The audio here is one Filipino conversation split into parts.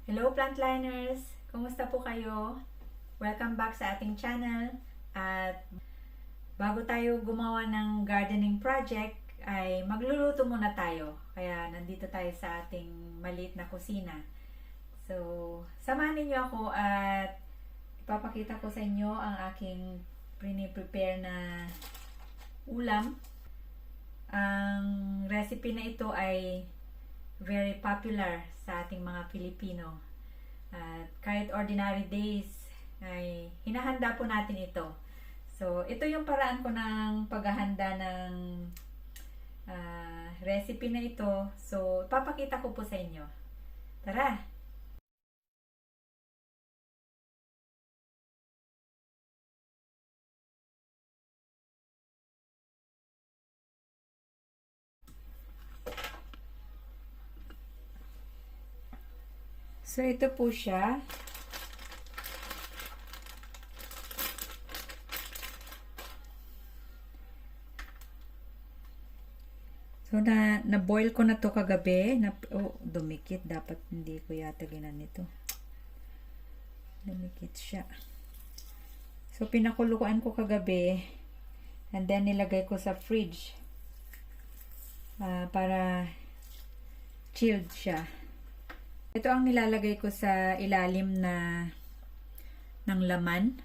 Hello Plantliners! Kumusta po kayo? Welcome back sa ating channel. At bago tayo gumawa ng gardening project, ay magluluto muna tayo. Kaya nandito tayo sa ating maliit na kusina. So, samahan niyo ako at ipapakita ko sa inyo ang aking prepare na ulam. Ang recipe na ito ay very popular sa ating mga Pilipino. At kahit ordinary days ay hinahanda po natin ito. So, ito yung paraan ko ng paghahanda ng recipe na ito. So, papakita ko po sa inyo. Tara! So, ito po siya. So, na-boil ko na to kagabi. Dumikit. Dapat hindi ko yata ginanito. Dumikit siya. So, pinakuluan ko kagabi. And then, nilagay ko sa fridge. Para chilled siya. Ito ang nilalagay ko sa ilalim ng laman.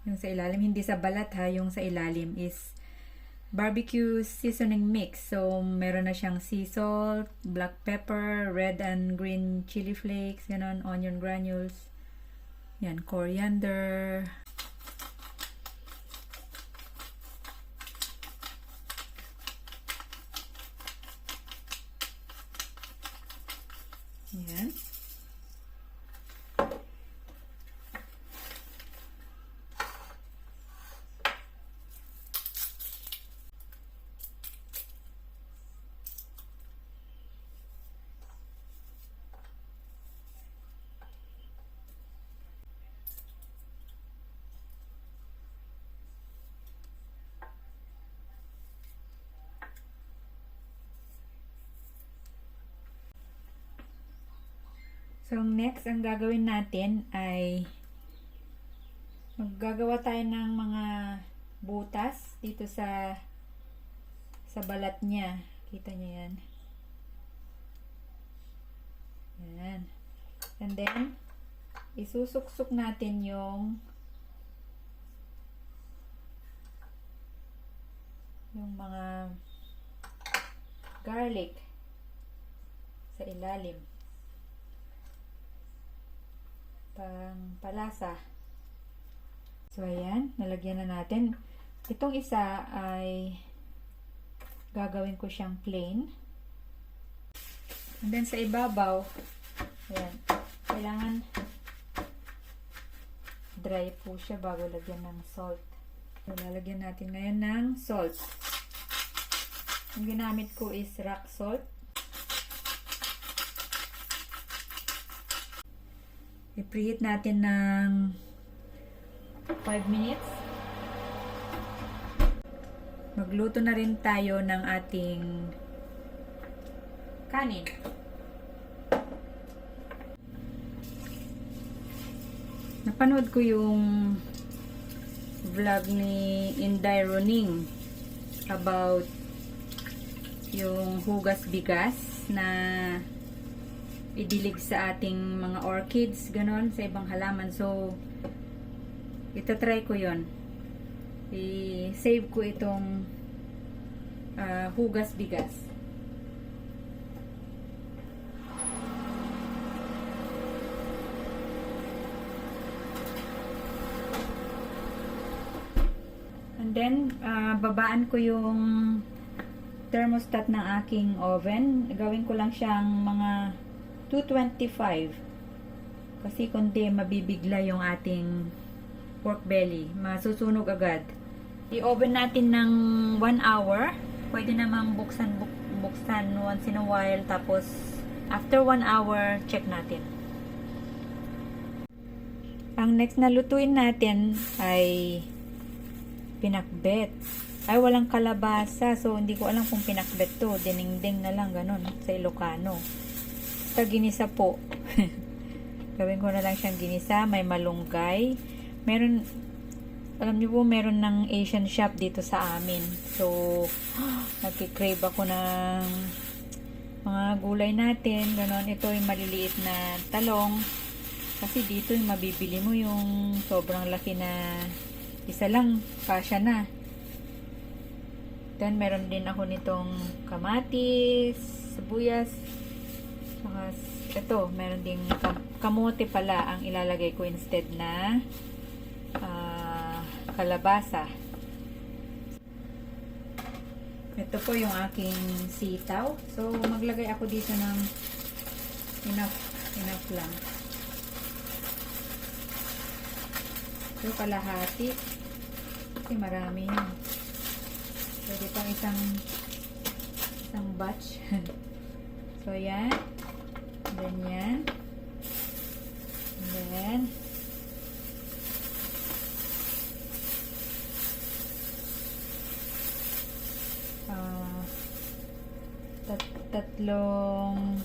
Yung sa ilalim, hindi sa balat ha. Yung sa ilalim is barbecue seasoning mix. So, meron na siyang sea salt, black pepper, red and green chili flakes, ganon, onion granules. Yan, coriander. Yan. So, next, ang gagawin natin ay maggagawa tayo ng mga butas dito sa balat niya. Kita niyo yan. Yan. And then, isusuksok natin yung mga garlic sa ilalim. Palasa. So, ayan. Nalagyan na natin. Itong isa ay gagawin ko siyang plain. And then, sa ibabaw, ayan. Kailangan dry po siya bago lagyan ng salt. So, lalagyan natin ngayon ng salt. Ang ginamit ko is rock salt. I-preheat natin ng 5 minutes. Magluto na rin tayo ng ating kanin. Napanood ko yung vlog ni Inday Roning about yung hugas bigas na idilig sa ating mga orchids, ganon, sa ibang halaman. So, itatry ko yon. I-save ko itong hugas bigas. And then, babaan ko yung thermostat ng aking oven. Gawin ko lang siyang mga 225 kasi kundi mabibigla yung ating pork belly, masusunog agad. I-oven natin ng 1 hour. Pwede namang buksan once in a while, tapos after 1 hour check natin. Ang next na lutuin natin ay pinakbet. Ay, walang kalabasa, so hindi ko alam kung pinakbet to. Dinengdeng na lang, ganun, sa Ilocano. Ginisa po. Gawin ko na lang siyang ginisa. May malunggay. Meron, alam niyo po, meron ng Asian shop dito sa amin. So, nagkikrave ako ng mga gulay natin. Ganon. Ito yung maliliit na talong. Kasi dito yung mabibili mo yung sobrang laki na isa lang. Kasya na. Then, meron din ako nitong kamatis, sibuyas. Saka, ito, meron ding kamote pala ang ilalagay ko instead na kalabasa. Ito po yung aking sitaw. So, maglagay ako dito ng enough lang. So, kalahati. Kasi marami yun. Pwede pang isang batch. So, yan. Ganyan. And then, tatlong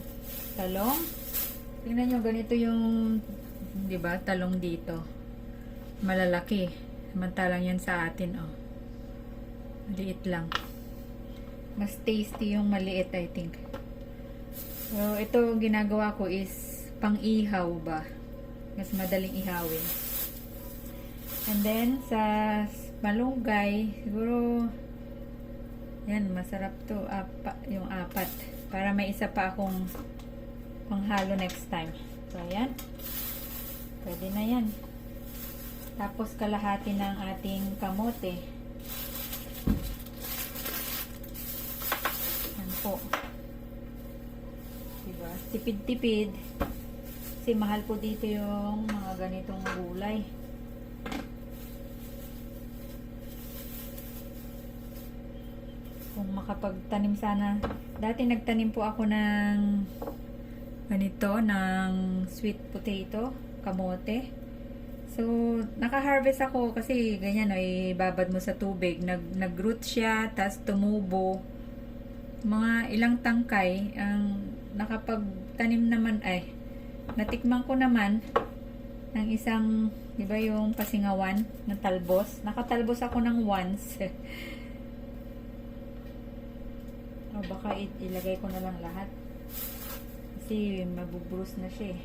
talong. Tingnan nyo, ganito yung, di ba, talong dito. Malalaki. Samantalang yan sa atin, oh. Maliit lang. Mas tasty yung maliit, I think. So, ito ginagawa ko is pang-ihaw ba. Mas madaling ihawin. And then, sa malunggay, siguro, yan, masarap to. Yung apat. Para may isa pa akong panghalo next time. So, ayan. Pwede na yan. Tapos, kalahati ng ating kamote. Yan po. Diba? Tipid-tipid. Kasi mahal po dito yung mga ganitong gulay. Kung makapagtanim sana. Dati nagtanim po ako ng ganito, ng sweet potato, kamote. So, naka-harvest ako kasi ganyan, no, ibabad mo sa tubig. Nag-root siya, tas tumubo. Mga ilang tangkay, ang nakapagtanim naman, natikman ko naman ng isang, di ba yung pasingawan na talbos? Nakatalbos ako ng once. O baka ilagay ko na lang lahat. Kasi mabubrus na siya eh.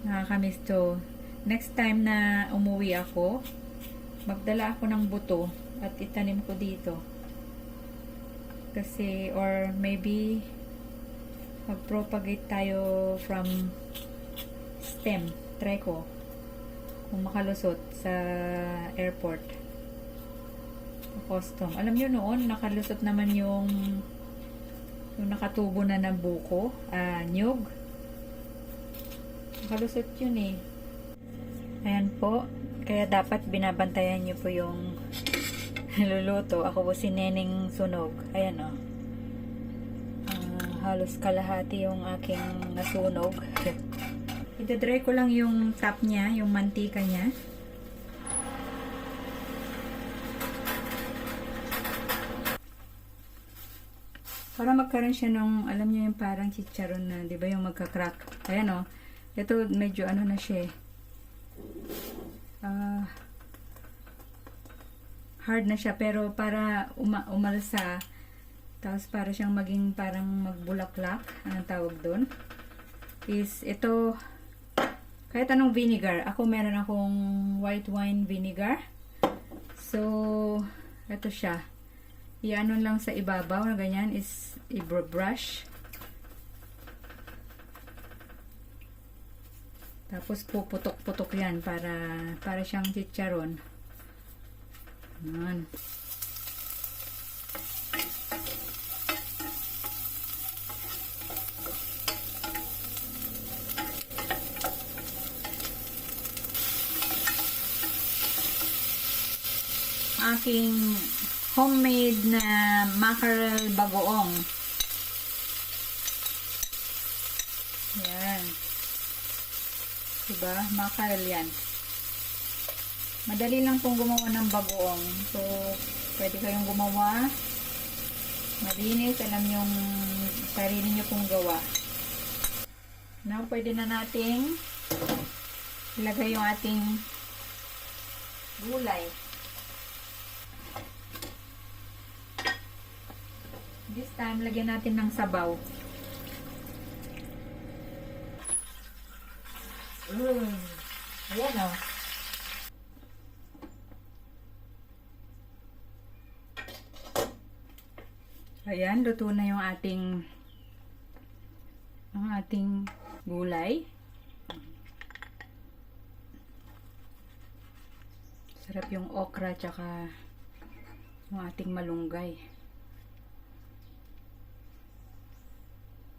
Nakakamiss to. Next time na umuwi ako, magdala ako ng buto at itanim ko dito. Kasi, or maybe mag-propagate tayo from stem. Try ko kung makalusot sa airport. Custom. Alam nyo noon, nakalusot naman yung nakatubo na ng buko, nyug. Nakalusot yun eh. Ayan po. Kaya dapat binabantayan nyo po yung luluto. Ako po si Neneng Sunog. Ayan o. Halos kalahati yung aking nasunog. Ito-dry ko lang yung top niya, yung mantika niya. Para magkaroon siya nung, alam niyo yung parang chicharon na, di ba yung magka-crack. Ayan o. Ito medyo ano na siya eh. Hard na siya pero para umalsa. Tapos para siyang maging parang magbulaklak. Anong tawag doon? Is ito, kahit anong vinegar. Ako meron akong white wine vinegar. So, ito siya. Iano lang sa ibabaw na ganyan is i-brush. Tapos puputok-putok yan para siyang chicharon. Yan. aking homemade na mackerel bagoong. Yan. Diba? Mackerel yan. Madali lang pong gumawa ng bagoong. So, pwede kayong gumawa. Malinis. Alam yung sarili nyo pong gawa. Now, pwede na nating ilagay yung ating gulay. This time, lagyan natin ng sabaw. Ayan o. Ayan, luto na yung ating gulay. Sarap yung okra tsaka yung ating malunggay.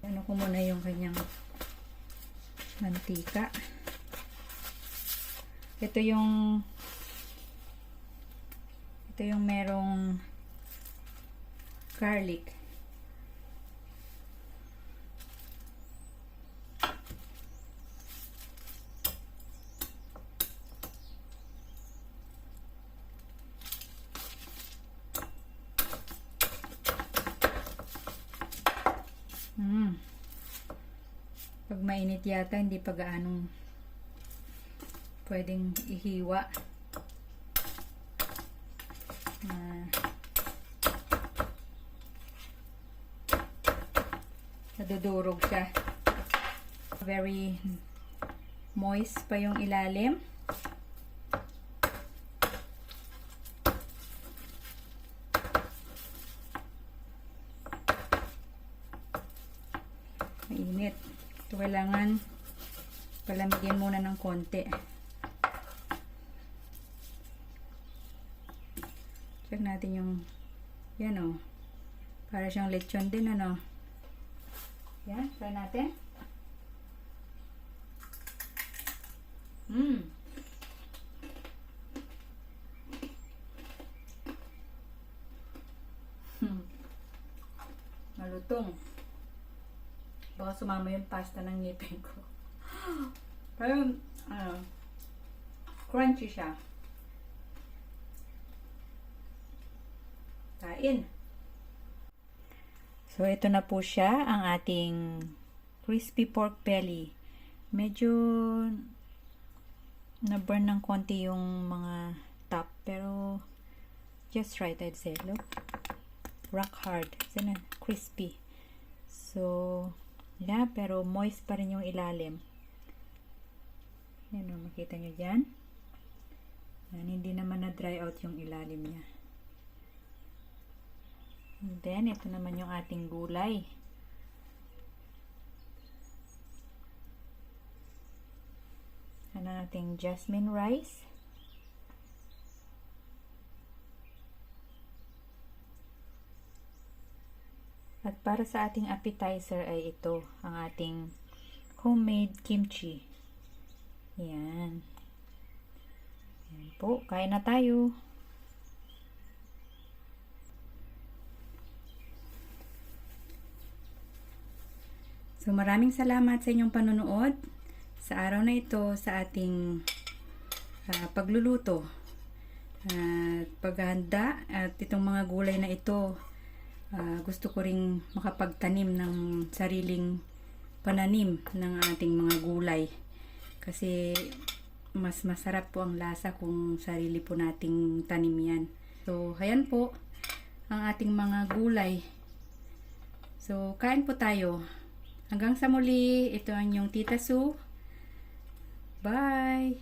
Ano ko muna yung kanyang mantika. Ito yung merong garlic. Pag mainit yata, hindi pa gaanong pwedeng ihiwa. Nadudurog siya. Very moist pa yung ilalim. Mainit. So, kailangan palamigin muna ng konti. Check natin yung yan o. Para siyang lechon din ano. Yan. Try natin. Malutong. Baka sumama yung pasta ng ngipin ko. Pero, crunchy siya. Kain. So, ito na po siya, ang ating crispy pork belly. Medyo na-burn ng konti yung mga top. Pero, just right, I'd say. Look. Rock hard. Kasi na, crispy. So, yeah, pero moist pa rin yung ilalim. Yan o, makita nyo dyan. Yan, hindi naman na-dry out yung ilalim niya. And then, ito naman yung ating gulay. Ano nating jasmine rice. At para sa ating appetizer ay ito, ang ating homemade kimchi. Yan. Yan po, kain na tayo. So, maraming salamat sa inyong panonood sa araw na ito sa ating pagluluto at paghahanda. At itong mga gulay na ito, gusto ko ring makapagtanim ng sariling pananim ng ating mga gulay. Kasi mas masarap po ang lasa kung sarili po nating tanim yan. So, ayan po ang ating mga gulay. So, kain po tayo. Hanggang sa muli, ito ang inyong Tita Sue. Bye!